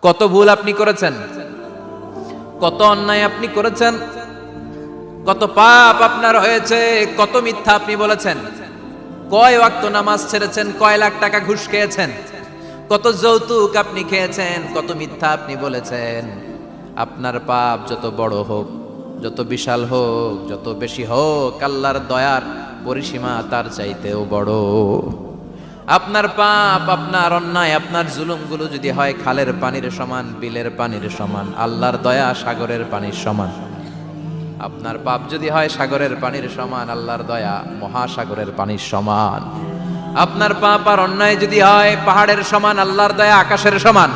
কত ভুল আপনি করেছেন, কত অন্যায় আপনি করেছেন, কত পাপ আপনার হয়েছে, কত মিথ্যা আপনি বলেছেন, কয় ওয়াক্ত নামাজ ছেড়েছেন, কয় লাখ টাকা ঘুষ খেয়েছেন, কত যৌতুক আপনি খেয়েছেন, কত মিথ্যা আপনি বলেছেন। আপনার পাপ যত বড় হোক, যত বিশাল হোক, যত বেশি হোক, আল্লাহর দয়ার পরিসীমা তার চাইতেও বড়। আপনার পাপ, আপনার অন্যায়, আপনার জুলুমগুলো যদি হয় খালের পানির সমান, বিলের পানির সমান, আল্লাহর দয়া সাগরের পানির সমান। আপনার পাপ যদি হয় সাগরের পানির সমান, আল্লাহর দয়া মহাসাগরের পানির সমান। আপনার পাপ আর অন্যায় যদি হয় পাহাড়ের সমান, আল্লাহর দয়া আকাশের সমান।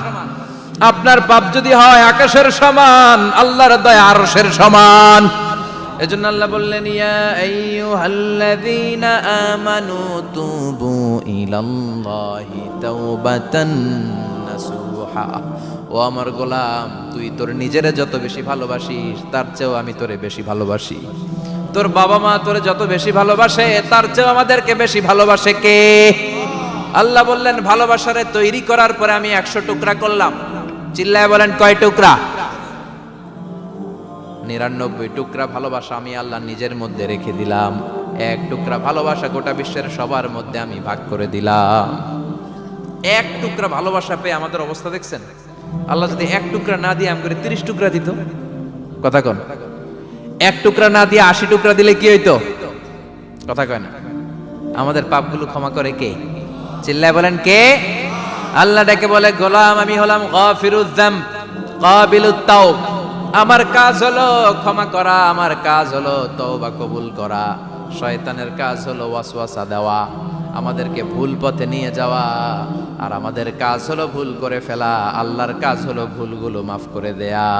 আপনার পাপ যদি হয় আকাশের সমান, আল্লাহর দয়া আরশের সমান। এজন্য আল্লাহ বললেন, ইয়া আইয়ুহাল্লাযীনা আমানু তুবু ইলাল্লাহি তাওবাতান নাসুহা। ও আমার গোলাম, তুই তোর নিজেরে যত বেশি ভালোবাসিস তার চেয়েও আমি তোরে বেশি ভালোবাসি। তোর বাবা মা তোরে যত বেশি ভালোবাসে তার চেয়েও আমাদেরকে বেশি ভালোবাসে কে? আল্লাহ বললেন, ভালোবাসারে তৈরি করার পরে আমি 100 টুকরা করলাম। চিল্লায় বলেন, কয় টুকরা? 99 টুকরা ভালোবাসা আমি আল্লাহ নিজের মধ্যে রেখে দিলাম। 1 টুকরা ভালোবাসা গোটা বিশ্বের সবার মধ্যে আমি ভাগ করে দিলাম। 1 টুকরা ভালোবাসা পেয়ে আমাদের অবস্থা দেখছেন? আল্লাহ যদি 1 টুকরা না দিয়ে আমাকে 30 টুকরা দিত, কথা কন। 1 টুকরা না দিয়ে 80 টুকরা দিলে কি হইতো? কথা কয় না। আমাদের পাপগুলো ক্ষমা করে কে? চিল্লায় বলেন, কে? আল্লাহ ডেকে বলে, গোলাম আমি হলাম গাফিরুয যামব কাবিলুত তাওব। আমার কাজ হলো ক্ষমা করা, আমার কাজ হলো তওবা কবুল করা। শয়তানের কাজ হলো ওয়াসওয়াসা দেওয়া, আমাদেরকে ভুল পথে নিয়ে যাওয়া। আর আমাদের কাজ হলো ভুল করে ফেলা, আল্লাহর কাজ হলো ভুলগুলো মাফ করে দেয়া।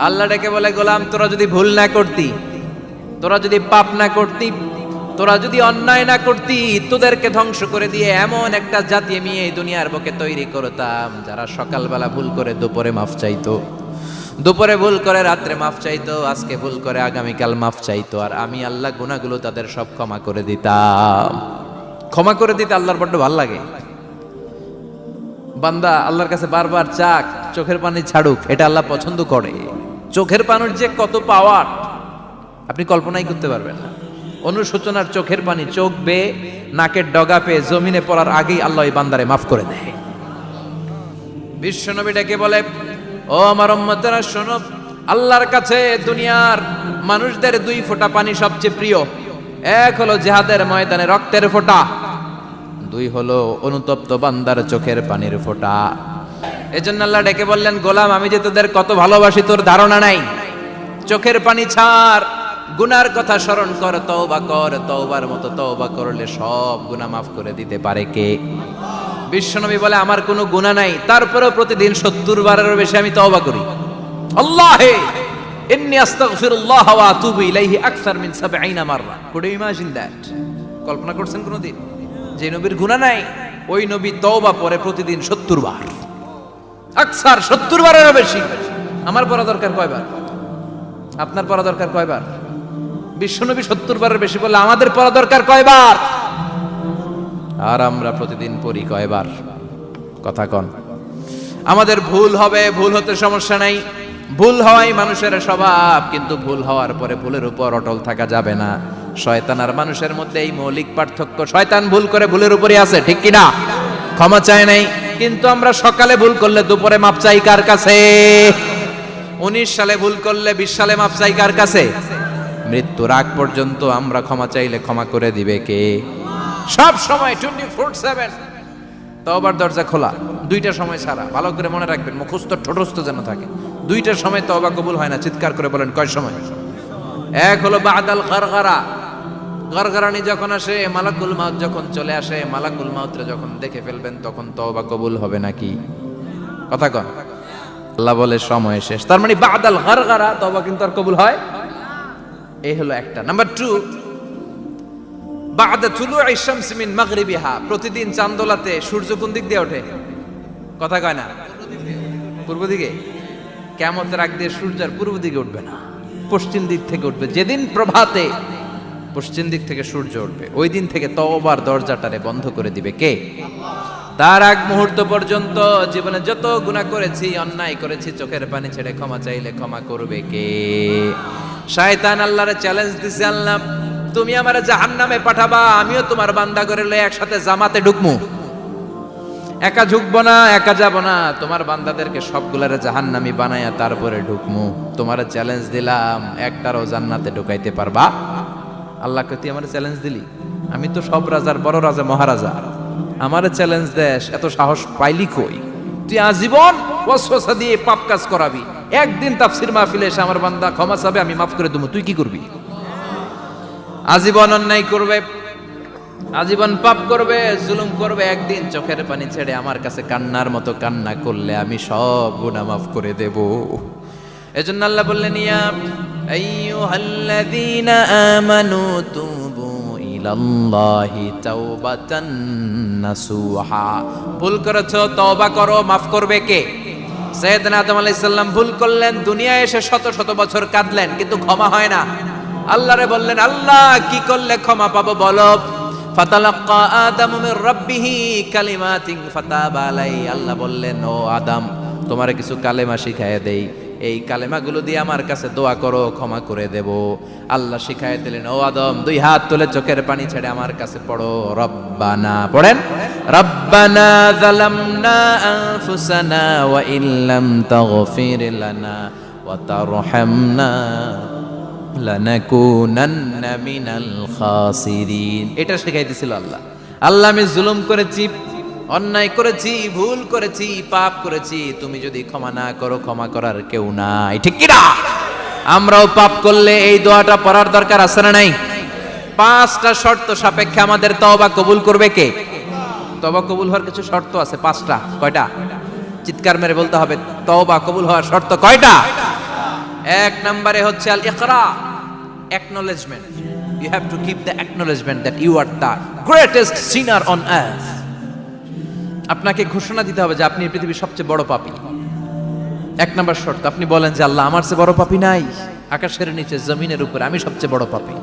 আল্লাহ ডেকে বলে, গোলাম তোরা যদি ভুল না করতি, তোরা যদি পাপ না করতি, তোরা যদি অন্যায় না করতি, তোদেরকে ধ্বংস করে দিয়ে এমন একটা জাতি আমি এই দুনিয়ার বুকে তৈরি করতাম যারা সকালবেলা ভুল করে দুপুরে মাফ চাইতো, দুপুরে ভুল করে রাত্রে মাফ চাইতো, আজকে ভুল করে আগামীকাল মাফ চাইতো। আর আমি আল্লাহ গুনাহগুলো তাদের সব ক্ষমা করে দিতাম। ক্ষমা করে দিতে আল্লাহর বড্ড ভালো লাগে। বান্দা আল্লাহর কাছে বারবার চাক, চোখের পানি ছাড়ুক, এটা আল্লাহ পছন্দ করে। চোখের পানির যে কত পাওয়ার আপনি কল্পনাই করতে পারবেন না। অনুশোচনার চোখের পানি চোখ বেয়ে নাকের ডগা পেয়ে জমিনে পড়ার আগেই আল্লাহ এই বান্দারে মাফ করে দেয়। বিশ্বনবী ডেকে বলে, ও আমার উম্মতেরা শোনো, আল্লাহর কাছে দুনিয়ার মানুষদের 2 ফোঁটা পানি সবচেয়ে প্রিয়। 1 হলো জিহাদের ময়দানে রক্তের ফোঁটা, 2 হলো অনুতপ্ত বান্দার চোখের পানির ফোঁটা। এজন্য আল্লাহ ডেকে বললেন, গোলাম আমি যে তোদের কত ভালোবাসি তোর ধারণা নাই। চোখের পানি ছাড়, গুনার কথা স্মরণ কর, তওবা কর। তওবার মতো তওবা করলে সব গুনাহ মাফ করে দিতে পারে কে? বিশ্বনবী বলে, আমার কোনো গুনাহ নাই, তারপরেও প্রতিদিন 70 বারেরও বেশি আমি তওবা করি। আল্লাহে ইন্নী আস্তাগফিরুল্লাহ ওয়া আতুবু ইলাইহি আকসার মিন 70 মাররা। Could you imagine that? কল্পনা করছেন কোনদিন যে নবীর গুনাহ নাই, ওই নবী তওবা পড়ে প্রতিদিন 70 বার, আকসার 70 বারেরও বেশি। আমার পড়া দরকার কয়বার? আপনার পড়া দরকার কয়বার? বিশ্বনবী 70 বারের বেশি বললে আমাদের পড়া দরকার কয়বার? আর আমরা প্রতিদিন পড়ি কয়বার? কথা কন। আমাদের ভুল হবে, ভুল হতে সমস্যা নাই, ভুল হওয়াই মানুষের স্বভাব। কিন্তু ভুল হওয়ার পরে ভুলের উপর অটল থাকা যাবে না। শয়তান আর মানুষের মধ্যে এই মৌলিক পার্থক্য। শয়তান ভুল করে ভুলের উপরই আছে, ঠিক কিনা? ক্ষমা চায় নাই, কিন্তু আমরা সকালে ভুল করলে দুপুরে মাপ চাই কার কাছে? 19 সালে ভুল করলে 20 সালে মাপ চাই কার কাছে? মৃত্যুর আগ পর্যন্ত আমরা ক্ষমা চাইলে ক্ষমা করে দিবে কে? সব সময় 24/7 তওবার দরজা খোলা, 2টা সময় ছাড়া। ভালো করে মনে রাখবেন, মুখস্থ ঠোঁটস্থ যেন থাকে। 2টার সময় তওবা কবুল হয় না। চিৎকার করে বলেন, কয় সময়? 1 হলো বাদাল গারগারা, গারগারানি যখন আসে, মালাকুল মাউত যখন চলে আসে, মালাকুল মাউতরে যখন দেখে ফেলবেন তখন তওবা কবুল হবে নাকি? কথা কন। আল্লাহ বলে সময় শেষ, তার মানে বাদাল গারগারা তওবা কিন্তু আর কবুল হয়। এই হলো একটা। নাম্বার 2, বাদা তুলুই শামস মিন মাগরিবিহা। প্রতিদিন চাঁদোলাতে সূর্য কোন দিক দিয়ে ওঠে? কথা কয় না? পূর্ব দিকে। কিয়ামতের আগ দিয়ে সূর্য আর পূর্ব দিকে উঠবে না, পশ্চিম দিক থেকে উঠবে। যেদিন প্রভাতে পশ্চিম দিক থেকে সূর্য উঠবে, ওই দিন থেকে তওবার দরজাটারে বন্ধ করে দিবে কে? তার আগ মুহূর্ত পর্যন্ত জীবনে যত গুনাহ করেছি, অন্যায় করেছি, চোখের পানি ছেড়ে ক্ষমা চাইলে ক্ষমা করবে কে? শয়তান আল্লাহরে চ্যালেঞ্জ দিছে, আল্লাহ তুমি আমারে জাহান্নামে পাঠাবা, আমিও তোমার বান্দা করে লয়ে একসাথে জামাতে ঢুকমু। একা ঢুকবো না, একা যাব না, তোমার বান্দাদেরকে সবগুলারে জাহান্নামী বানায়া তারপরে ঢুকমু। তোমারে চ্যালেঞ্জ দিলাম, একটারও জান্নাতে ঢুকাইতে পারবা? আল্লাহকে তুই আমার চ্যালেঞ্জ দিলি? আমি তো সব রাজার বড় রাজা, মহারাজা, আমারে চ্যালেঞ্জ দেশ, এত সাহস পাইলি কই? তুই আজীবন ওয়াসওয়াসা দিয়ে পাপ কাজ করাবি, একদিন তাফসীর মাহফিলে এসে আমার বান্দা ক্ষমা চাবে, আমি মাফ করে দেবো, তুই কি করবি? আজীবন অন্যায় করবে, আজীবন পাপ করবে, জুলুম করবে, একদিন চোখের পানি ছেড়ে আমার কাছে কান্নার মতো কান্না করলে আমি সব গুনাহ মাফ করে দেব। এজন্য আল্লাহ বললেন, ইয়া আইয়ুহাল্লাযীনা আমানু তুবু ইলাল্লাহি তাওবাতান নাসুহা। ভুল করেছো, তওবা করো, মাফ করবে কে? সাইয়েদনা আদম আলাইহিস সালাম ভুল করলেন, দুনিয়ায় এসে শত শত বছর কাঁদলেন, কিন্তু ক্ষমা হয় না। আল্লাহরে বললেন, আল্লাহ কি করলে ক্ষমা পাবো বলো? ফাতালাক্কা আদামু মির রাব্বিহি কালিমাতিন ফাতাবা আলাইহি। আল্লাহ বললেন, ও আদম, তোমারে কিছু কালেমা শিখায় দেই, এই কালেমাগুলো দিয়ে আমার কাছে দোয়া করো, ক্ষমা করে দেব। আল্লাহ শিখায় দিলেন, ও আদম, দুই হাত তুলে চোখের পানি ছেড়ে আমার কাছে পড়ো, রব্বানা, পড়েন, রব্বানা যালামনা আনফুসানা ওয়া ইল্লাম তাগফির লানা ওয়া তারহামনা লানাকুনান্না মিনাল খাসিরিন। এটা শিখাই দিয়েছিল আল্লাহ। আল্লাহ, আমি জুলুম করেছি, অন্যায় করেছি, ভুল করেছি, পাপ করেছি, তুমি যদি ক্ষমা না করো, ক্ষমা করার কেউ নাই, ঠিক কি না? আমরাও পাপ করলে এই দোয়াটা পড়ার দরকার আছে না নাই? 5টা শর্ত সাপেক্ষে আমাদের তওবা কবুল করবে কে? তওবা কবুল হওয়ার কিছু শর্ত আছে 5টা। কয়টা? চিৎকার মেরে বলতে হবে, তওবা কবুল হওয়ার শর্ত কয়টা? 1 নম্বরে হচ্ছে আল ইকরা, acknowledgement. You have to give the acknowledgement that you are the greatest sinner on earth. আপনাকে ঘোষণা দিতে হবে যে আপনি এই পৃথিবীর সবচেয়ে বড় পাপী। 1 নম্বর শর্ত, আপনি বলেন যে আল্লাহ, আমার চেয়ে বড় পাপী নাই, আকাশের নিচে জমিনের উপরে আমি সবচেয়ে বড় পাপী,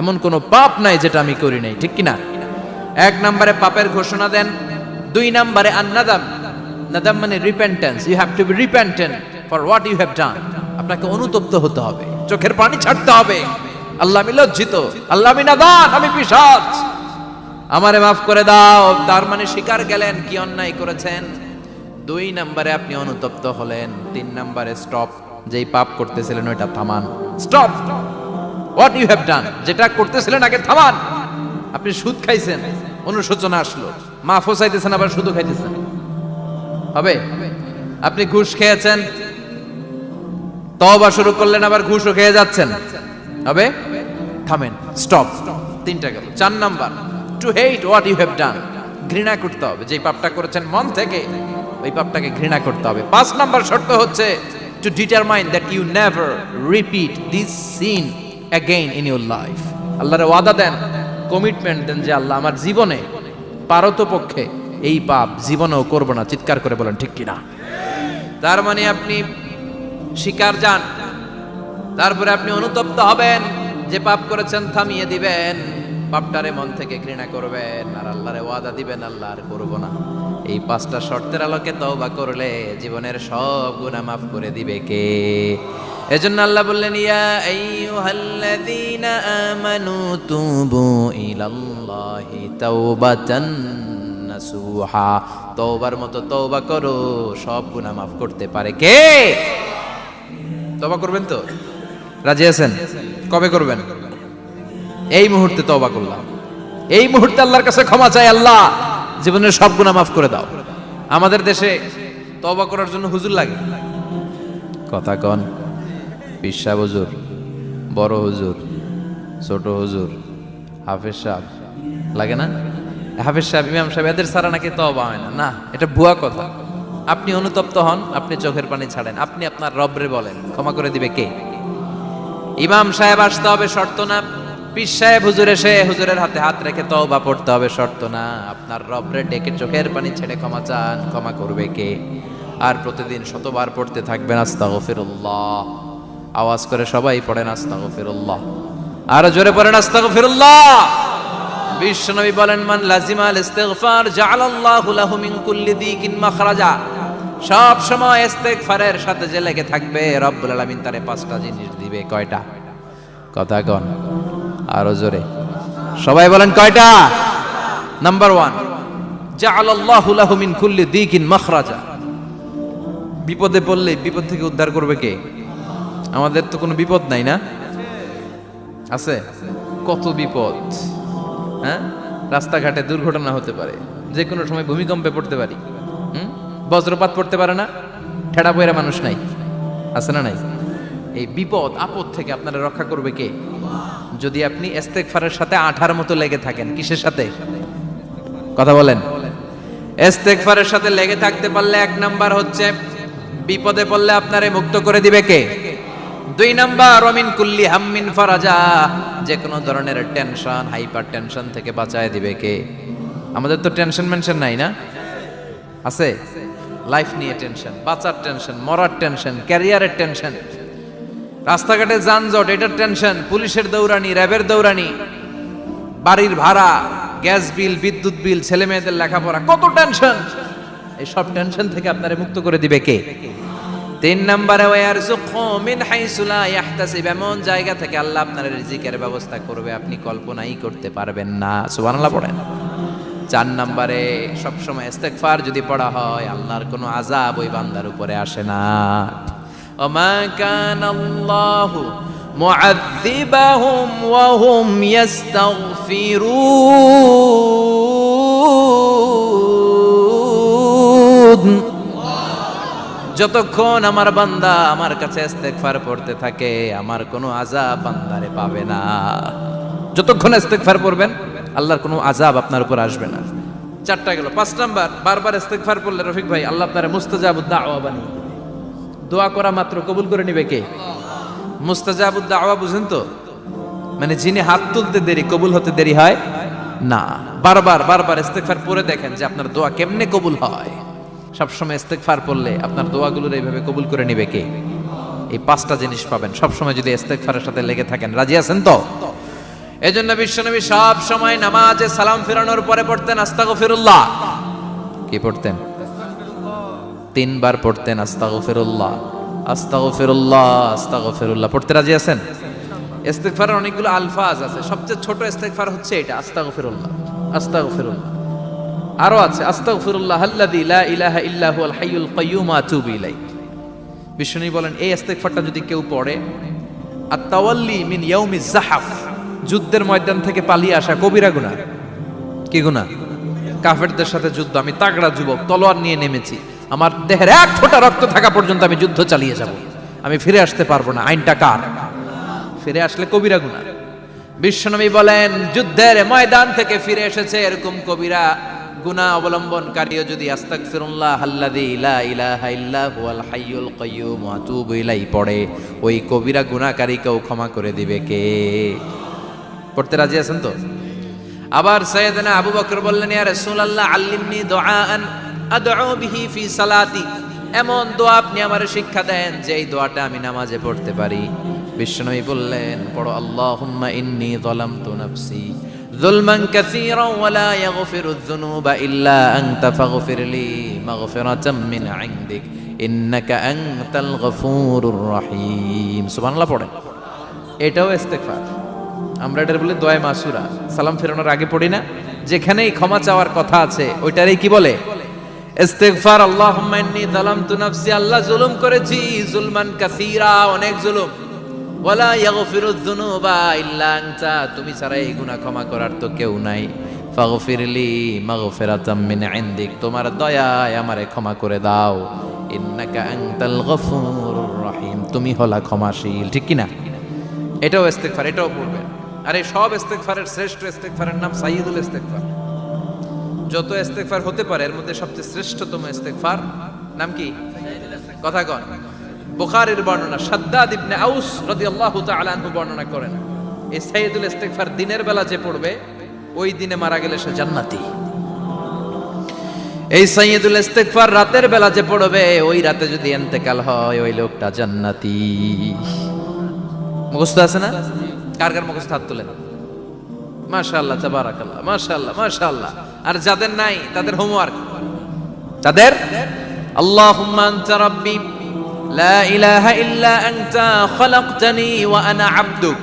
এমন কোনো পাপ নাই যেটা আমি করি নাই, ঠিক কি না? 1 নম্বরে পাপের ঘোষণা দেন। 2 নম্বরে আন-নাদাম, নাদাম মানে repentance. You have to be repentant for what you have done. আপনাকে অনুতপ্ত হতে হবে, চোখের পানি ছাড়তে হবে, আল্লাহ আমি লজ্জিত, আল্লাহ আমি নাদান, আমি পিশাচ, আমারে মাফ করে দাও। তার মানে স্বীকার গেলেন কি অন্যায় করেছেন। 2 নম্বরে আপনি অনুতপ্ত হলেন। 3 নম্বরে স্টপ, যেই পাপ করতেছিলেন ওইটা থামান, stop what you have done, যেটা করতেছিলেন আগে থামান। আপনি সুদ খাইছেন, অনুশোচনা আসলো, মাফও চাইতেছেন, আবার সুদও খাইতেছেন, হবে? আপনি ঘুষ খেয়েছেন, তওবা শুরু করলেন, আবার ঘুষও খেয়ে যাচ্ছেন, হবে? থামেন, স্টপ। 3টা গেল। 4 number, to hate what you have done, ঘৃণা করতে হবে, যে পাপটা করেছেন মন থেকে ওই পাপটাকে ঘৃণা করতে হবে। 5 নাম্বার শর্ত হচ্ছে to determine that you never repeat this sin again in your life. আল্লাহর ওয়াদা দেন, কমিটমেন্ট দেন যে আল্লাহ আমার জীবনে পারতপক্ষে এই পাপ জীবনেও করব না। চিৎকার করে বলেন ঠিক কিনা? তার মানে আপনি শিকার যান, তারপরে আপনি অনুতপ্ত হবেন, যে পাপ করেছেন থামিয়ে দিবেন, পাপটারে মন থেকে ঘৃণা করবেন, আর আল্লাহরে ওয়াদা দিবেন আল্লাহ আর করব না। এই 5টা শর্তের আলোকে তওবা করলে জীবনের সব গুনাহ মাফ করে দিবে কে? এজন্য আল্লাহ বললেন, ইয়া আইয়ুহাল্লাযীনা আমানু তুবু ইলাল্লাহি তাওবাতান নাসুহা। তওবার মতো তওবা করো, সব গুনাহ মাফ করতে পারে কে? তওবা করবেন তো? রাজি আছেন? কবে করবেন? এই মুহূর্তে তওবা করলাম, এই মুহূর্তে আল্লাহর কাছে ক্ষমা চাই, আল্লাহ জীবনের সব গুনাহ মাফ করে দাও। আমাদের দেশে তওবা করার জন্য হুজুর লাগে, কথা কন, পীর সাহেব হুজুর, বড় হুজুর, ছোট হুজুর, হাফেজ সাহেব লাগে না? হাফেজ সাহেব, ইমাম সাহেব, এদের ছাড়া নাকি তওবা হয় না। না, এটা ভুয়া কথা। আপনি অনুতপ্ত হন, আপনি চোখের পানি ছাড়েন, আপনি আপনার রবরে বলেন, ক্ষমা করে দিবে কে? ইমাম সাহেব আসতে হবে শর্ত না, পীর সাহেব হুজুর এসে হুজুরের হাতে হাত রেখে তওবা পড়তে হবে শর্ত না। আপনার রবরে ডেকে চোখের পানি ছেড়ে ক্ষমা চান, ক্ষমা করবে কে? আর প্রতিদিন শতবার পড়তে থাকবেন আস্তাগফিরুল্লাহ। আওয়াজ করে সবাই পড়েন আস্তাগফিরুল্লাহ, আর জোরে পড়েন আস্তাগফিরুল্লাহ। বিশ্বনবী বলেন, মান লাজিমাল ইস্তিগফার জাআলাল্লাহু লাহু মিন কুল্লি দিকিন মাখরাজা। সব সময় ইস্তিগফারের সাথে যে লেগে থাকবে, রব্বুল আলামিন তারে 5টা জিনিস দিবে। কয়টা? কথা কন আরো জোরে, সবাই বলেন কয়টা? নাম্বার 1, জাআলাল্লাহু লাহু মিন কুল্লি দিকিন মাখরাজা। বিপদে পড়লে বিপদ থেকে উদ্ধার করবে কে? আমাদের তো কোনো বিপদ নাই না? আছে? কত বিপদ, হ্যাঁ? রাস্তাঘাটে দুর্ঘটনা হতে পারে, যে কোনো সময় ভূমিকম্পে পড়তে পারি, বজ্রপাত পড়তে পারে না, ঠেড়া পয়রা মানুষ নাই, আছে না নাই? এই বিপদ আপদ থেকে আপনারা রক্ষা করবে কে? যদি আপনি ইস্তেগফারের সাথে আঠার মতো লেগে থাকেন। কিসের সাথে? কথা বলেন। ইস্তেগফারের সাথে লেগে থাকতে পারলে 1 নাম্বার হচ্ছে বিপদে পড়লে আপনারে মুক্ত করে দিবে কে? 2 নাম্বার ওয়ামিন কুল্লি হাম্মিন ফারাজা, যে কোনো ধরনের টেনশন, হাইপার টেনশন থেকে বাঁচায় দিবে কে? আমাদের তো টেনশন মেনশন নাই না? আছে? লাইফ নিয়ে টেনশন, বাঁচার টেনশন, মরার টেনশন, ক্যারিয়ারের টেনশন, রাস্তাঘাটে যানজট এটার টেনশন, পুলিশের দৌড়ানি, র্যাবের দৌড়ানি, বাড়ির ভাড়া, গ্যাস বিল, বিদ্যুৎ বিল, ছেলে মেয়েদের লেখাপড়া, কত টেনশন। এই সব টেনশন থেকে আপনারে মুক্ত করে দিবে কে? 3 নম্বরে ওয়ারযুকহু মিন হাইসু লা ইয়াহতাসিব, এমন জায়গা থেকে আল্লাহ আপনার রিজিকের ব্যবস্থা করবে আপনি কল্পনাই করতে পারবেন না। সুবহানাল্লাহ পড়েন। 4 নম্বরে সবসময় ইস্তেগফার যদি পড়া হয়, আল্লাহর কোনো আযাব ওই বান্দার উপরে আসে না। ওমা কানাল্লাহু মুআযযিবাহুম ওয়া হুম ইস্তাগফিরুন। যতক্ষণ আমার বান্দা আমার কাছে ইস্তেগফার পড়তে থাকে, আমার কোনো আযাব বান্দারে পাবে না। যতক্ষণ ইস্তেগফার পড়বেন, আল্লাহর কোনো আযাব আপনার উপর আসবে না। 4টা গেল। 5 নাম্বার, বারবার ইস্তেগফার পড়লে রফিক ভাই আল্লাহ আপনারে মুস্তাজাবুদ দাওয়া বানিয়ে দিবে। দোয়া করা মাত্র কবুল করে নিবে কে? মুস্তাজাবুদ দাওয়া বুঝেন তো? মানে যিনি হাত তুলতে দেরি, কবুল হতে দেরি হয় না। বারবার ইস্তেগফার পড়ে দেখেন যে আপনার দোয়া কেমনে কবুল হয়। সবসময় ইস্তেগফার পড়লে আপনার দোয়াগুলোর এইভাবে কবুল করে নিবে কে? এই 5টা জিনিস পাবেন সবসময় যদি ইস্তেগফারের সাথে লেগে থাকেন। রাজি আছেন তো? এজন্য বিশ্বনবী সব সময় নামাজে সালাম ফেরানোর পরে পড়তেন আস্তাগফিরুল্লাহ। কি পড়তেন? 3 বার পড়তেন আস্তাগফিরুল্লাহ, আস্তাগফিরুল্লাহ, আস্তাগফিরুল্লাহ। পড়তে রাজি আছেন? ইস্তেগফারের অনেকগুলো আলফাজ আছে, সবচেয়ে ছোট ইস্তেগফার হচ্ছে এটা, আস্তাগফিরুল্লাহ, আস্তাগফিরুল্লাহ। আরো আছে আস্তাগফিরুল্লাহ আল্লাযী লা ইলাহা ইল্লা হুয়াল হাইয়ুল কাইয়্যুম ওয়া আতুবু ইলাইহি। বিশ্বনবী বলেন এই ইস্তেগফারটা যদি কেউ পড়ে, আত-তাওয়াল্লি মিন ইয়াউমিজ যাহাফ, যুদ্ধের ময়দান থেকে পালিয়ে আসা কবিরা গুনাহ। কি গুনাহ? কাফেরদের সাথে যুদ্ধ, আমি তাগড়া যুবক, তলোয়ার নিয়ে নেমেছি, আমার দেহের 1 ফোঁটা রক্ত থাকা পর্যন্ত আমি যুদ্ধ চালিয়ে যাব, আমি ফিরে আসতে পারবো না। আইনটা কার? ফিরে আসলে কবিরা গুনাহ। বিশ্বনবী বলেন যুদ্ধের ময়দান থেকে ফিরে এসেছে এরকম কবিরা গুনাহ অবলম্বনকারীও যদি আস্তাগফিরুল্লাহ আল্লাযী লা ইলাহা ইল্লা হুয়াল হাইয়ুল কাইয়্যুম ওয়া আতুবু ইলাইহি পড়ে, ওই কবিরা গুনাহকারীকেও ক্ষমা করে দিবে কে? পড়তে রাজি আছেন তো? আবার সাইয়েদনা আবু বকর বললেন, ইয়া রাসূলুল্লাহ আল্লিমনি দুআআন আদউ বিহি ফি সালাতি, এমন দোয়া আপনি আমারে শিক্ষা দেন যে এই দোয়াটা আমি নামাজে পড়তে পারি। বিশ্বনবী বললেন পড়ো, আল্লাহুম্মা ইন্নী যালামতু নাফসি যুলমান কাসীরান ওয়া লা ইয়াগফিরুয যুনুবা ইল্লা আনতা ফাগফিরলি মাগফিরাতাম মিন ইনদিক ইন্নাকা আনতাল গফুরুর রহিম। সুবহানাল্লাহ পড়েন। এটাও ইস্তেগফার। আমরা এটার বলে দোয়া মাসুরা, সালাম ফেরানোর আগে পড়ি না? যেখানেই ক্ষমা চাওয়ার কথা আছে ওইটারই কি বলে? ইস্তেগফার। আল্লাহুম্মা ইন্নী যালামতু নাফসি, আল্লাহ জুলুম করেছি, যুলমান কাসীরা, অনেক জুলুম, ওয়ালা ইয়াগফিরুয যুনুবা ইল্লা আনতা, তুমি ছাড়া এই গুনাহ ক্ষমা করার তো কেউ নাই। ফাগফিরলি মাগফিরাতাম মিন ইনদিক, তোমার দয়ায় আমারে ক্ষমা করে দাও। ইন্নাকা আনতাল গফুরুর রহিম, তুমি হলা ক্ষমাশীল। ঠিক কি না? এটাও ইস্তেগফার, এটাও পড়বেন। আর এই সব ইস্তেগফারের শ্রেষ্ঠ ইস্তেগফারের নাম সাইয়্যিদুল ইস্তেগফার। যত ইস্তেগফার হতে পারে এর মধ্যে সবচেয়ে শ্রেষ্ঠতম ইস্তেগফার নাম কি? কথা কন। বুখারীর বর্ণনা, শাদ্দাদ ইবনে আউস রাদিয়াল্লাহু তাআলা আনহু বর্ণনা করেন, এই সাইয়্যিদুল ইস্তেগফার দিনের বেলা যে পড়বে ওই দিনে মারা গেলে সে জান্নাতি। এই সাইয়্যিদুল ইস্তেগফার রাতের বেলা যে পড়বে ওই রাতে যদি ইন্তেকাল হয় ওই লোকটা জান্নাতি। মুখস্থ আছে না? কার কার মুখস্থ হাত তোলেন। মাশাআল্লাহ, তাবারাকাল্লাহ, মাশাআল্লাহ, মাশাআল্লাহ। আর যাদের নাই তাদের হোমওয়ার্ক, তাদের আল্লাহুম্মা আনতা রাব্বি লা ইলাহা ইল্লা আনতা খালাকতানি ওয়া আনা আবদুক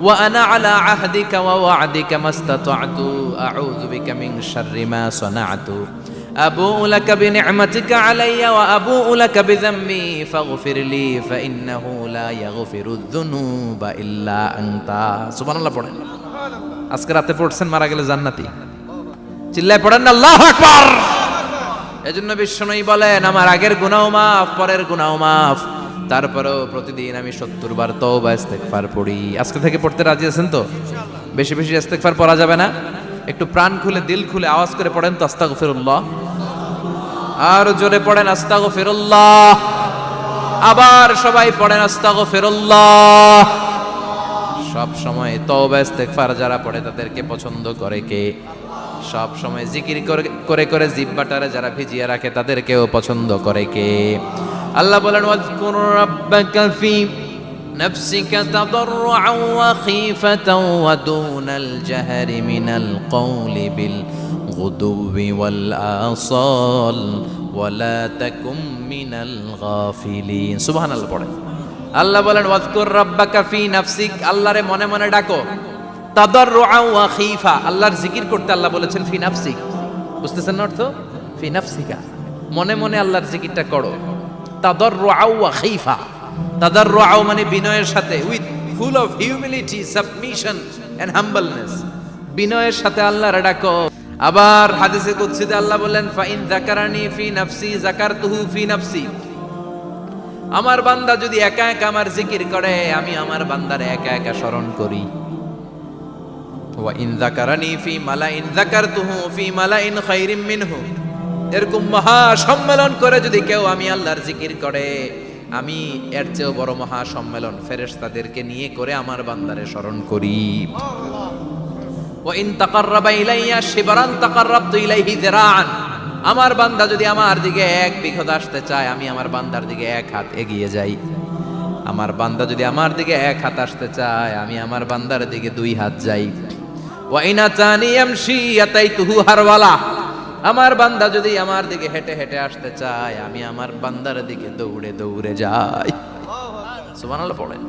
ওয়া আনা আলা আহদিকা ওয়া ওয়া'দিকা মাস্তাতা'তু আউযু বিকা মিন শাররি মা সানা'তু আবুউ লাকা বিনি'মাতিকা আলাইয়া ওয়া আবুউ লাকা বিযামবি ফাগফিরলি ফাইন্নাহু লা ইয়াগফিরুয যুনুবা ইল্লা আনতা। সুবহানাল্লাহ পড়েন। আজকে রাতে পড়ছেন, মারা গেলে জান্নাতি। চিল্লায় পড়েন না আল্লাহু আকবার। এজন্য বিশ্বনবী বলেন, আমার আগের গুনাহ মাফ, পরের গুনাহ মাফ, তারপরেও প্রতিদিন আমি 70 বার তওবা ইস্তেগফার পড়ি। আজকে থেকে পড়তে রাজি আছেন তো? বেশি বেশি ইস্তেগফার পড়া যাবে না? একটু প্রাণ খুলে, দিল খুলে আওয়াজ করে পড়েন তো আস্তাগফিরুল্লাহ। আর জোরে পড়েন আস্তাগফিরুল্লাহ। আবার সবাই পড়েন আস্তাগফিরুল্লাহ। সব সময় তওবা ইস্তেগফার যারা পড়ে তাদেরকে পছন্দ করে কে? সব সময় জিকির করে করে জিহ্বাটারে যারা ভিজিয়ে রাখে তাদেরকেও পছন্দ করে কে? আল্লাহ বলেন, ওয়াজকুর রাব্বাকা ফি নাফসিকা তাদাররুআন ওয়া খীফাতান ওয়া দুনাল জাহরি মিনাল কওলি বিল গুদুবি ওয়াল আসাল ওয়া লা তাকুম মিনাল গাফিলিন। সুবহানাল্লাহ পড়েন। আল্লাহ বলেন, ওয়াজকুর রাব্বাকা ফি নাফসিক, আল্লাহরে মনে মনে ডাকো। তাদাররুআন ওয়া খীফা, আল্লাহর জিকির করতে আল্লাহ বলেছেন ফি নাফসিক। বুঝতেছেন না অর্থ? ফি নাফসিকা, মনে মনে আল্লাহর জিকিরটা করো। তাদাররুআন ওয়া খীফা, তাদাররুআন মানে বিনয়ের সাথে, with full of humility, submission and humbleness, বিনয়ের সাথে আল্লাহরে ডাকো। আবার হাদিসে কুদসিতে আল্লাহ বলেন, ফাইন যাকারানি ফি নাফসি যাকারতুহু ফি নাফসি, আমার বান্দা যদি একা একা আমার জিকির করে, আমি আমার বান্দারে একা একা স্মরণ করি। ওয়া ইন যাকারানি ফি মালাইন যাকারতুহু ফি মালাইন খায়রিম মিনহু, এরকম মহা সম্মেলন করে যদি কেউ আমি আল্লাহর জিকির করে, আমি এর চেয়েও বড় মহা সম্মেলন ফেরেশতাদেরকে নিয়ে করে আমার বান্দারে স্মরণ করি। ওয়া ইন তাকাররাবা ইলাইয়া শিবরান তাকাররাবতু ইলাইহি যিরাআন, আমার বান্দা যদি আমার দিকে এক বিঘত আসতে চায়, আমি আমার বান্দার দিকে এক হাত এগিয়ে যাই। আমার বান্দা যদি আমার দিকে এক হাত আসতে চায়, আমি আমার বান্দার দিকে 2 হাত যাই। ওয়া ইন আতানি ইয়ামশি আতাইতুহু হারওয়ালা, আমার বান্দা যদি আমার দিকে হেঁটে হেঁটে আসতে চায়, আমি আমার বান্দার দিকে দৌড়ে দৌড়ে যাই। সুবহানাল্লাহ পড়েন।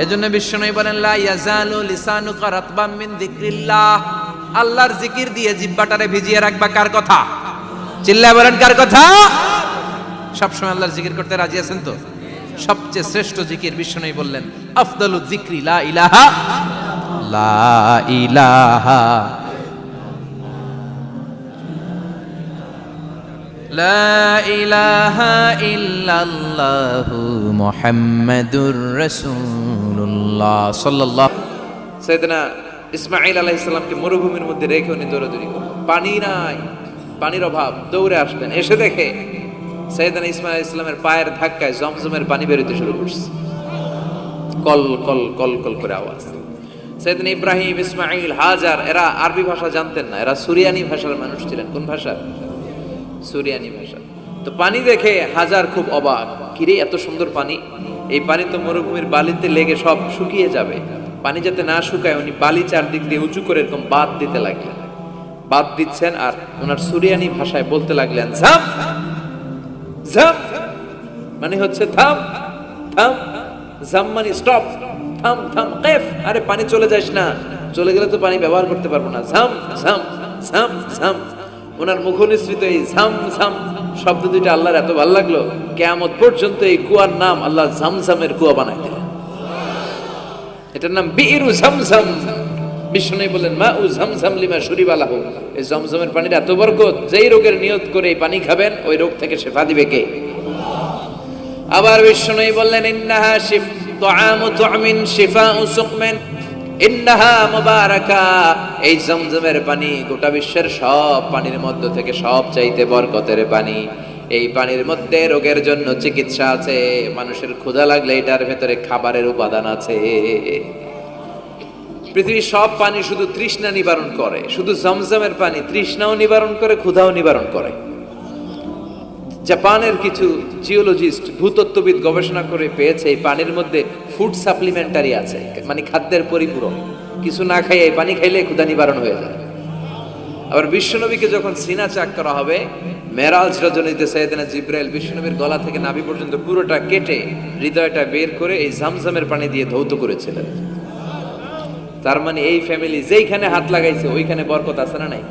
এজন্য বিশ্বনবী বলেন, লা ইয়াজালু লিসানুকা রাতবাম মিন যিকরিল্লাহ, আল্লাহর জিকির দিয়ে জিহ্বাটারে ভিজিয়ে রাখবা। কার কথা? চিল্লায় বলেন কার কথা? সবসময় আল্লাহর জিকির করতে রাজি আছেন তো? সবচেয়ে শ্রেষ্ঠ জিকির বিশ্বনবী বললেন, আফদালু যিকরি লা ইলাহা লা ইলাহা লা ইলাহা ইল্লাল্লাহু মুহাম্মাদুর রাসূলুল্লাহ সাল্লাল্লাহু। সাইয়েদনা ইসমাঈল আলাইহিস সালামকে মরুভূমির মধ্যে রেখে উনি দৌড়াদৌড়ি করলেন, পানি নাই, পানির অভাব, দৌড়ে আসলেন। এসে দেখে সাইয়েদনা ইসমাঈল আলাইহিস সালামের পায়ের ধাক্কায় জমজমের পানি বের হতে শুরু করছে, কল কল কল কল করে আওয়াজ। সাইয়েদনা ইব্রাহিম, ইসমাঈল, হাজার এরা আরবি ভাষা জানতেন না, এরা সুরিয়ানি ভাষার মানুষ ছিলেন। কোন ভাষা? সুরিয়ানি ভাষা। তো পানি দেখে হাজার খুব অবাক, কিরে এত সুন্দর পানি, এই পানি তো মরুভূমির বালিতে লেগে সব শুকিয়ে যাবে। পানি যাতে না শুকায় উনি বালি চারদিক দিয়ে উঁচু করে এরকম বাঁধ দিতে লাগলেন। বাঁধ দিচ্ছেন আর ওনার সুরিয়ানি ভাষায় বলতে লাগলেন, ঝাম ঝাম মানে হচ্ছে থাম থাম, ঝাম মানে স্টপ, থাম থাম, কেফ আরে পানি চলে যাস না, চলে গেলে তো পানি ব্যবহার করতে পারবো না, ঝাম ঝাম ঝাম ঝাম। ওনার মুখনিসৃত এই ঝাম ঝাম শব্দ দুইটা আল্লাহর এত ভালো লাগলো, কিয়ামত পর্যন্ত এই কুয়ার নাম আল্লাহ ঝামঝামের কুয়া বানাই দিলেন। এটার নাম বিইরু ঝামঝাম। বিষ্ণু বললেন, মা উ ঝামঝাম লিমা শুরিবা লাহু, এই জমজমের পানির এত বরকত, যেই রোগের নিয়ত করে এই পানি খাবেন ওই রোগ থেকে শিফা দিবে কে? আবার বিষ্ণু বললেন, ইন্নাহা তুআমু তুমিন শিফাউ সুকমিন ইন্নাহা মুবারাকা, এই জমজমের পানি গোটা বিশ্বের সব পানির মধ্য থেকে সব চাইতে বরকতের পানি। এই পানির মধ্যে রোগের জন্য চিকিৎসা আছে, মানুষের ক্ষুধা লাগলে এটার ভেতরে খাবারের উপাদান আছে। পৃথিবীর সব পানি শুধু তৃষ্ণা নিবারণ করে, শুধু জমজমের পানি তৃষ্ণাও নিবারণ করে, ক্ষুধাও নিবারণ করে। জাপানের কিছু জিওলজিস্ট, ভূতত্ত্ববিদ গবেষণা করে পেয়েছে এই পানির মধ্যে ফুড সাপ্লিমেন্টারি আছে, মানে খাদ্যের পরিপূরক। কিছু না খাইয়ে পানি খাইলে ক্ষুধা নিবারণ হয়ে যায়। আবার বিশ্বনবীকে যখন সিনা চাক করা হবে, মেরাজ রজনীতে সাইয়েদনা জিবরাইল বিশ্বনবীর গলা থেকে নাভি পর্যন্ত পুরোটা কেটে হৃদয়টা বের করে এই জামজামের পানি দিয়ে ধৌত করেছিলেন। তার মানে এই ফ্যামিলি যেইখানে হাত লাগাইছে ওইখানে বরকত আছে না নাই?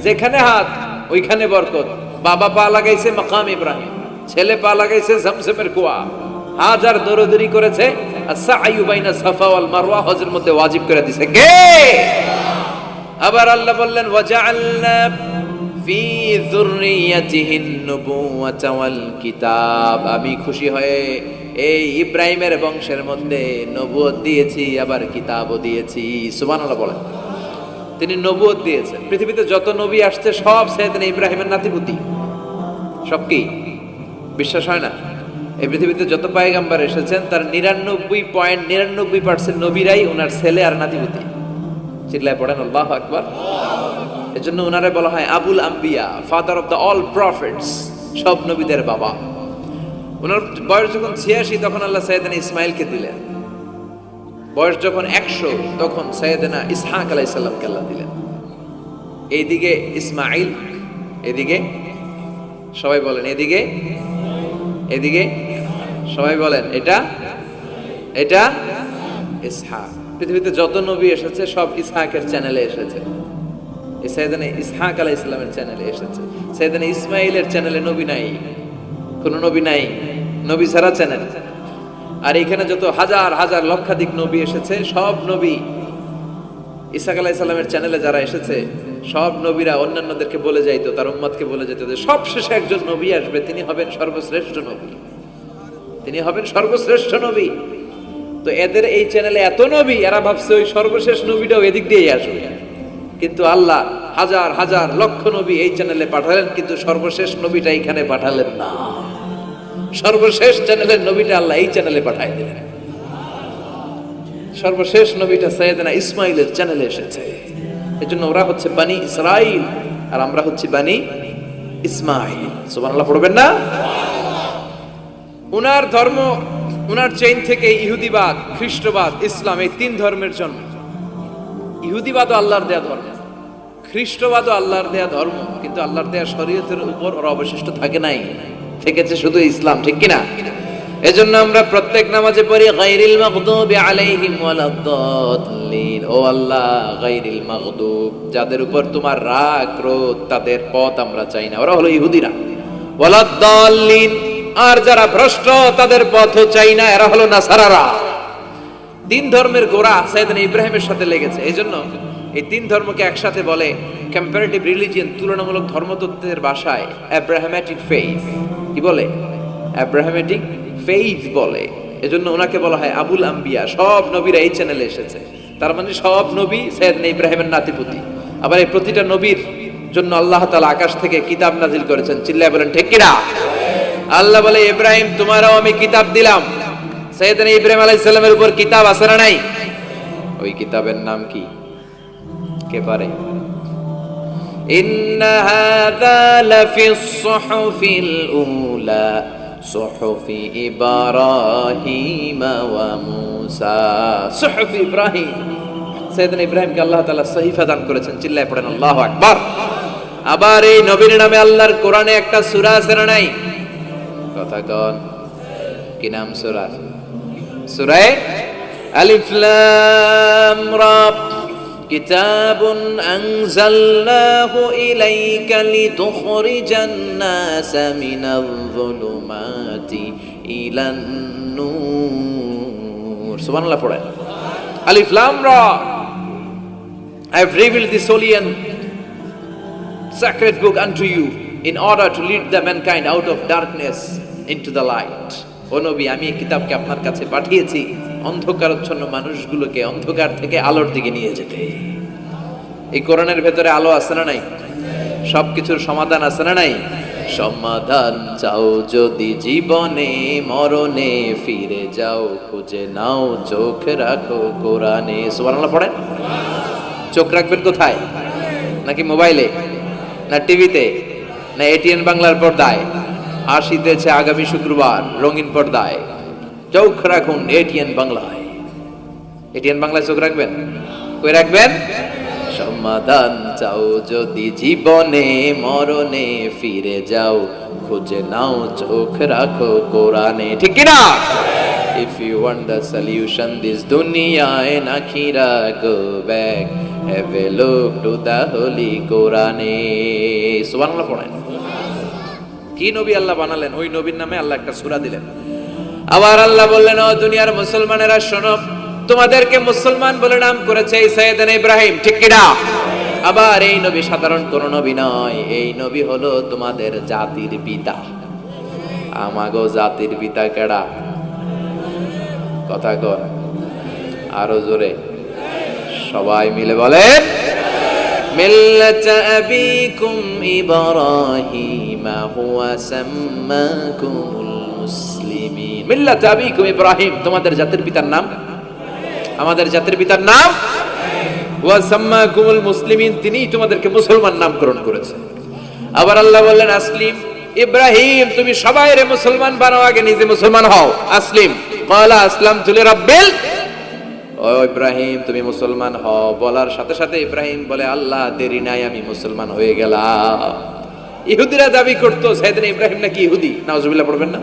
যেখানে হাত ওইখানে বরকত। বাবা পা লাগাইছে মাকাম ইব্রাহিম, ছেলে পা লাগাইছে জামজামের কুয়া, হাজার দৌড়দৌড়ি করেছে আস-সা'য়ু বাইনা সাফা ওয়াল মারওয়া, হজের মধ্যে ওয়াজিব করে দিয়েছে কে? আবার আল্লাহ বললেন ওয়াজআলনা ফি যুররিয়াতিহিন নুবুওয়াতা ওয়াল কিতাব, আমি খুশি হয়ে এই ইব্রাহিমের বংশের মধ্যে নবুয়ত দিয়েছি, আবার কিতাবও দিয়েছি। সুবহানাল্লাহ বলেন। তিনি নবুয়ত দিয়েছেন। পৃথিবীতে যত নবী আসছে সব সাইয়েদনা ইব্রাহিমের নাতিপুতি। সব কি বিশ্বাস হয় না? এই পৃথিবীতে যত পয়গম্বর এসেছেন তার 99.99% নবীরাই ওনার ছেলে আর নাতিপুতি। চিল্লায় পড়েন আল্লাহু আকবার। এজন্য ওনারে বলা হয় আবুল আম্বিয়া, father of the all prophets, সব নবীদের বাবা। ওনার বয়স যখন 86 তখন আল্লাহ সাইয়েদনা ইসমাইলকে দিলেন। বয়স যখন 100 তখন সাইয়েদনা ইসহাক আলাইহিস সালামকে আল্লাহ দিলেন। এইদিকে ইসমাইল, এদিকে সবাই বলেন এদিকে, এদিকে সবাই বলেন এটা এটা ইসহাক। পৃথিবীতে যত নবী এসেছে সব ইসহাকের চ্যানেলে এসেছে। এই সাইয়েদনা ইসহাক আলাইহিস সালামের চ্যানেলে এসেছে। সাইয়েদনা ইসমাইলের চ্যানেলে নবী নাই, কোন নবী নাই, নবী ছাড়া চ্যানেল। আর এখানে যত হাজার হাজার লক্ষাধিক নবী এসেছে সব নবী ইসহাক আলাইহিস সালামের চ্যানেলে যারা এসেছে সব নবীরা অন্যান্যদেরকে বলে যাইতো, তার উম্মতকে বলে যেত যে সবশেষে একজন নবী আসবে, তিনি হবেন সর্বশ্রেষ্ঠ নবী, তিনি হবেন সর্বশ্রেষ্ঠ নবী। তো এদের এই চ্যানেলে এত নবী, এরা ভাবছে ওই সর্বশেষ নবীটাও এদিক দিয়েই আসবে। কিন্তু আল্লাহ হাজার হাজার লক্ষ নবী এই চ্যানেলে পাঠালেন, কিন্তু সর্বশেষ নবীটা এখানে পাঠালেন না। সর্বশেষ চ্যানেলের নবীটা আল্লাহ এই চ্যানেলে পাঠাই দিলেন। সর্বশেষ নবীটা সাইয়েদনা ইসমাইলের চ্যানেলে এসেছে। এজন্য ওরা হচ্ছে বানি ইসরাইল আর আমরা হচ্ছি বানি ইসমাইল। সুবহানাল্লাহ পড়বেন না? উনার ধর্ম, উনার চেইন থেকে ইহুদিবাদ, খ্রিস্টবাদ, ইসলাম, এই তিন ধর্মের জন্ম। ইহুদিবাদও আল্লাহর দেয়া ধর্ম, খ্রিস্টবাদও আল্লাহর দেয়া ধর্ম, কিন্তু আল্লাহর দেয়া শরীয়তের উপর ওরা অবশিষ্ট থাকে নাই, থেকেছে শুধু ইসলাম। ঠিক কিনা? এজন্য আমরা প্রত্যেক নামাজে পড়ি গায়রিল মাগদুবি আলাইহিম ওয়ালাদ-দাল্লিন। ও আল্লাহ, গায়রিল মাগদুব, যাদের উপর তোমার রাগ ক্রোধ, তাদের পথ আমরা চাই না, ওরা হলো ইহুদিরা। ওয়ালাদ-দাল্লিন, আর যারা ভ্রষ্ট তাদের পথও চাই না, এরা হলো নাসারারা। তিন ধর্মের গোড়া সাইয়েদনা ইব্রাহিমের সাথে লেগেছে। এজন্য এই তিন ধর্মকে একসাথে বলে কম্পারেটিভ রিলিজিয়ন, তুলনামূলক ধর্মতত্ত্বের ভাষায় অ্যাব্রাহামেটিক ফেইথ। কি বলে? অ্যাব্রাহামেটিক ফেইথ বলে। এজন্য ওনাকে বলা হয় আবুল আম্বিয়া। সব নবীরা এই চ্যানেলে এসেছে, তার মানে সব নবী সাইয়েদনা ইব্রাহিমের নাতিপুতি। আবার এই প্রতিটা নবীর জন্য আল্লাহ তাআলা আকাশ থেকে কিতাব নাজিল করেছেন। চিল্লায় বলেন ঠিক কিনা? আল্লাহ বলে ইব্রাহিম তোমারও আমি কিতাব দিলাম। সাইয়েদনা ইব্রাহিম আলাইহিস সালামের উপর কিতাব আছে না নাই? ওই কিতাবের নাম কি? কে পারে? ইন্না হাযা লাফিস সুহুফিল উলা সুহুফি ইব্রাহিম ওয়া মূসা। সুহুফি ইব্রাহিম, সাইয়েদনা ইব্রাহিমকে আল্লাহ তাআলা সহিফা দান করেছেন। চিল্লায় পড়েন আল্লাহু আকবার। আবার এই নবীর নামে আল্লাহর কোরআনে একটা সূরা আছে না নাই? কথা কন, কি নাম সূরা? সূরা আলিফ লাম রা। কিতাবুন আনজালনাহু ইলাইকা লিতুখরিজান নাসা মিনাল যুলুমাতি ইলান নূর। সুবহানাল্লাহ পড়েন। আলিফ লাম রা। I have revealed this holy and sacred book unto you in order to lead the mankind out of darkness into the light. ও নবী, আমি এই কিতাবকে আপনার কাছে পাঠিয়েছি অন্ধকারাচ্ছন্ন মানুষগুলোকে অন্ধকার থেকে আলোর দিকে নিয়ে যেতে। এই কোরআনের ভেতরে আলো আছে না নাই? সবকিছুর সমাধান আছে না নাই? সমাধান চাও যদি জীবনে মরণে, ফিরে যাও খুঁজে নাও, চোখ রাখো কোরআনে। সুবহানাল্লাহ পড়েন। চোখ রাখবেন কোথায়? নাকি মোবাইলে, না টিভিতে, না এটিএন বাংলার পর্দায়? আসিতেছে আগামী শুক্রবার রঙিন পর্দায়, চোখ রাখুন এটিএন বাংলায়। এটিএন বাংলায় চোখ রাখবেন। কই রাখবেন? সমাধান চাও যদি জীবনে মরণে ফিরে যাও, খুঁজে নাও চোখ রাখো কোরআনে, ঠিক কি না? If you want the solution this dunya and akhira, go back, have a look to the holy Quran. সুবহানাল্লাহ পড়েন। কি নবী আল্লাহ বানালেন, ওই নবীর নামে আল্লাহ একটা সূরা দিলেন। আবার আল্লাহ বললেন, ও দুনিয়ার মুসলমানেরা শোনো, তোমাদেরকে মুসলমান বলে নাম করেছে সাইয়েদনা ইব্রাহিম, ঠিক কি না? আবার এই নবী সাধারণ কোন নবী নয়, এই নবী হলো তোমাদের জাতির পিতা। আমাগো জাতির পিতা কেডা? কথা কর আরো জোরে, সবাই মিলে বলেন, মিল্লাত আবিকুম ইব্রাহিম হুয়া সাম্মাকুমুল মুসলিমিন। মিল্লাত আবিকুম ইব্রাহিম, তোমাদের জাতির পিতার নাম, আমাদের জাতির পিতার নাম ওয়া সাম্মাকুমুল মুসলিমিন, তিনিই তোমাদেরকে মুসলমান নামকরণ করেছেন। আবার আল্লাহ বললেন, আসলিম ইব্রাহিম, তুমি সবাইরে মুসলমান বানাও, আগে নিজে মুসলমান হও। আসলিম ক্বালা আসলামতু লিরাব্বিল, ও ইব্রাহিম তুমি মুসলমান হও বলার সাথে সাথে ইব্রাহিম বলে, আল্লাহ দেরি নাই, আমি মুসলমান হয়ে গেলাম। ইহুদিরা দাবি করতো সাইয়েদনা ইব্রাহিম নাকি ইহুদি, নাউজুবিল্লাহ পড়বেন না?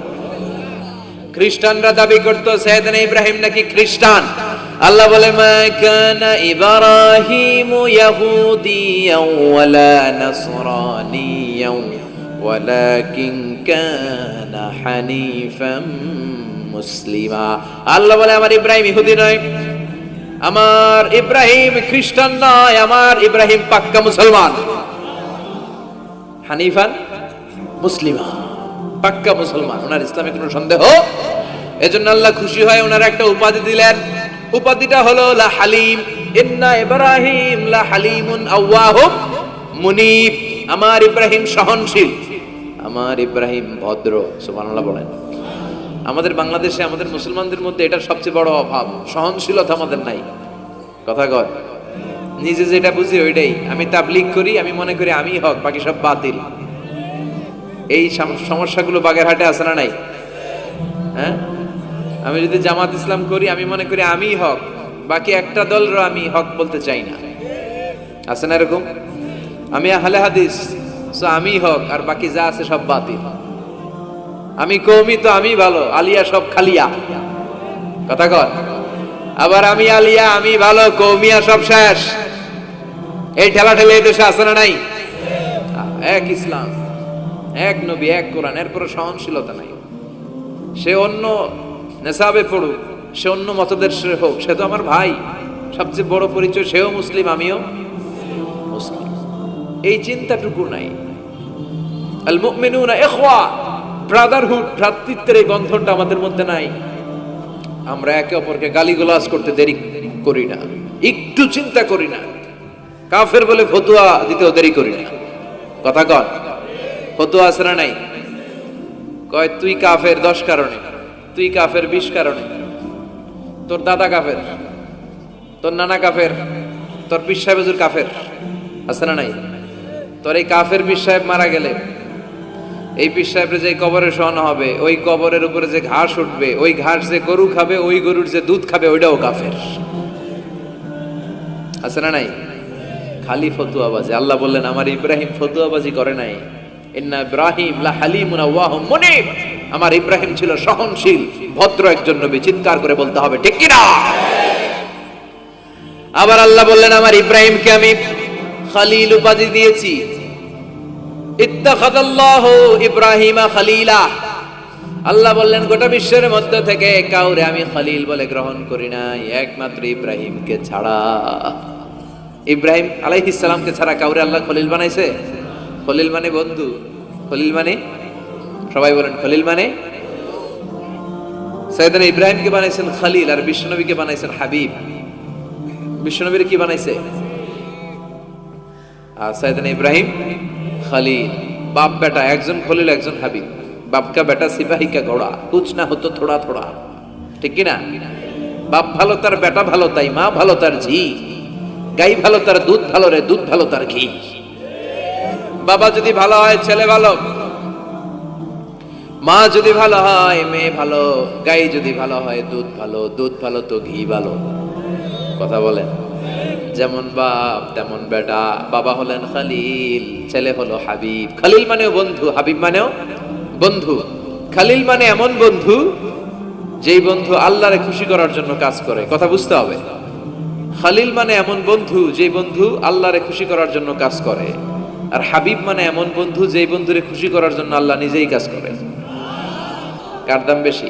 খ্রিস্টানরা দাবি করতো সাইয়েদনা ইব্রাহিম নাকি খ্রিস্টান। আল্লাহ বলে, মা কানা ইব্রাহিমু ইয়াহুদিয়াও ওয়ালা নাসরানিয়াও ওয়ালাকিন কানা হানিফাম মুসলিমা। আল্লাহ বলে, আমার ইব্রাহিম ইহুদি নয়, আমার ইব্রাহিম খ্রিস্টান নয়, আমার ইব্রাহিম পাক্কা মুসলমান। হানিফান মুসলিমা, পাক্কা মুসলমান, ওনার ইসলামে কোনো সন্দেহ। এজন্য আল্লাহ খুশি হয়, ওনার একটা উপাধি দিলেন, উপাধিটা হলো লা হালিম। ইন্না ইব্রাহিম লা হালিমুন আওয়াহুম মুনিব, আমার ইব্রাহিম সহনশীল, আমার ইব্রাহিম ভদ্র। সুবহানাল্লাহ বলেন। আমাদের বাংলাদেশে আমাদের মুসলমানদের মধ্যে এটার সবচেয়ে বড় অভাব, সহনশীলতা আমাদের নাই। কথা কর, নিজে যেটা বুঝি ওইটাই। আমি তাবলীগ করি, আমি মনে করি আমি হক, বাকি সব বাতিল। এই সমস্যাগুলো বাগেরহাটে আছে না নাই? হ্যাঁ, আমি যদি জামাত ইসলাম করি, আমি মনে করি আমি হক, বাকি একটা দলরও আমি হক বলতে চাই না। আছে না এরকম? আমি আহলে হাদিস, সো আমি হক, আর বাকি যা আছে সব বাতিল। আমি কওমি, তো আমি ভালো, আলিয়া সব খালিয়া। কথা কর। আবার আমি আলিয়া, আমি ভালো, কওমিয়া সব শেষ। এই ঠেলা ঠেলে এই দেশে আছে না নাই? এক ইসলাম, এক নবী, এক কোরআন, এরপর সহনশীলতা নাই। সে অন্য নেশাবে পড়ুক, সে অন্য মতদর্শের হোক, সে তো আমার ভাই। সবচেয়ে বড় পরিচয়, সেও মুসলিম, আমিও মুসলিম। এই চিন্তাটুকু নাই। আল মুমিনুনা ইখওয়া, ব্রাদারহুড, ভ্রাতৃত্বের এই বন্ধনটা আমাদের মধ্যে নাই। আমরা একে অপরকে গালিগালাজ করতে দেরি করি না, একটু চিন্তা করি না। কাফের বলে ফতোয়া দিতেও দেরি করি না। কথা কন, ফতোয়া আছে না নাই? কয় তুই কাফের 10 কারণে, তুই কাফের 20 কারণে, তোর দাদা কাফের, তোর নানা কাফের, তোর পীর সাহেব হুজুর কাফের, আছে না নাই? তোর এই কাফের পীর সাহেব মারা গেলে এই পীর সাহেবের যে কবরে শোয়ানো হবে, ওই কবরের উপরে যে ঘাস উঠবে, ওই ঘাস যে গরু খাবে, ওই গরুর যে দুধ খাবে, ওইটাও কাফের। আছে না নাই? খালি ফতুয়াবাজি। আল্লাহ বললেন, আমার ইব্রাহিম ফতুয়াবাজি করে নাই। ইন্না ইব্রাহিম লা হালিমুন আওয়াহুম মুনিব, আমার ইব্রাহিম ছিল সহনশীল, ভদ্র একজন নবী। চিৎকার করে বলতে হবে, ঠিক কি না? আবার আল্লাহ বললেন, আমার ইব্রাহিমকে আমি খলিল উপাধি দিয়েছি। ইত্তাখাযাল্লাহু ইব্রাহিমা খলিলা, আল্লাহ বললেন গোটা বিশ্বের মধ্যে থেকে কাউরে আমি খলিল বলে গ্রহণ করি নাই, একমাত্র ইব্রাহিমকে ছাড়া। ইব্রাহিম আলাইহিস সালামকে ছাড়া কাউরে আল্লাহ খলিল বানাইছে? খলিল মানে বন্ধু, খলিল মানে, সবাই বলেন খলিল মানে। সাইয়েদনা ইব্রাহিমকে বানাইছেন খলিল, আর বিশ্বনবীকে বানাইছেন হাবিব। বিশ্বনবীর কি বানাইছে? আর সাইয়েদনা ইব্রাহিম খলিল। বাপ বেটা, একজন খলিল একজন হাবিব। বাপ কা বেটা সিপাহী কা ঘোড়া, কুছ না হতো থোড়া থোড়া, ঠিক কি না? বাপ ভালো তার বেটা ভালো, তাই মা ভালো তার ঝি, গাই ভালো তার দুধ ভালো রে, দুধ ভালো তার ঘি। বাবা যদি ভালো হয় ছেলে ভালো, মা যদি ভালো হয় মেয়ে ভালো, গাই যদি ভালো হয় দুধ ভালো, দুধ ভালো তো ঘি ভালো। কথা বলেন। যেমন বাপ তেমন বেটা। বাবা হলেন খালিল, ছেলে হলো হাবিব। খালিল মানেও বন্ধু, হাবিব মানেও বন্ধু। খালিল মানে এমন বন্ধু যেই বন্ধু আল্লাহরে খুশি করার জন্য কাজ করে। কথা বুঝতে হবে। খালিল মানে এমন বন্ধু যেই বন্ধু আল্লাহরে খুশি করার জন্য কাজ করে। আর হাবিব মানে এমন বন্ধু যেই বন্ধুরে খুশি করার জন্য আল্লাহ নিজেই কাজ করে। কার দাম বেশি?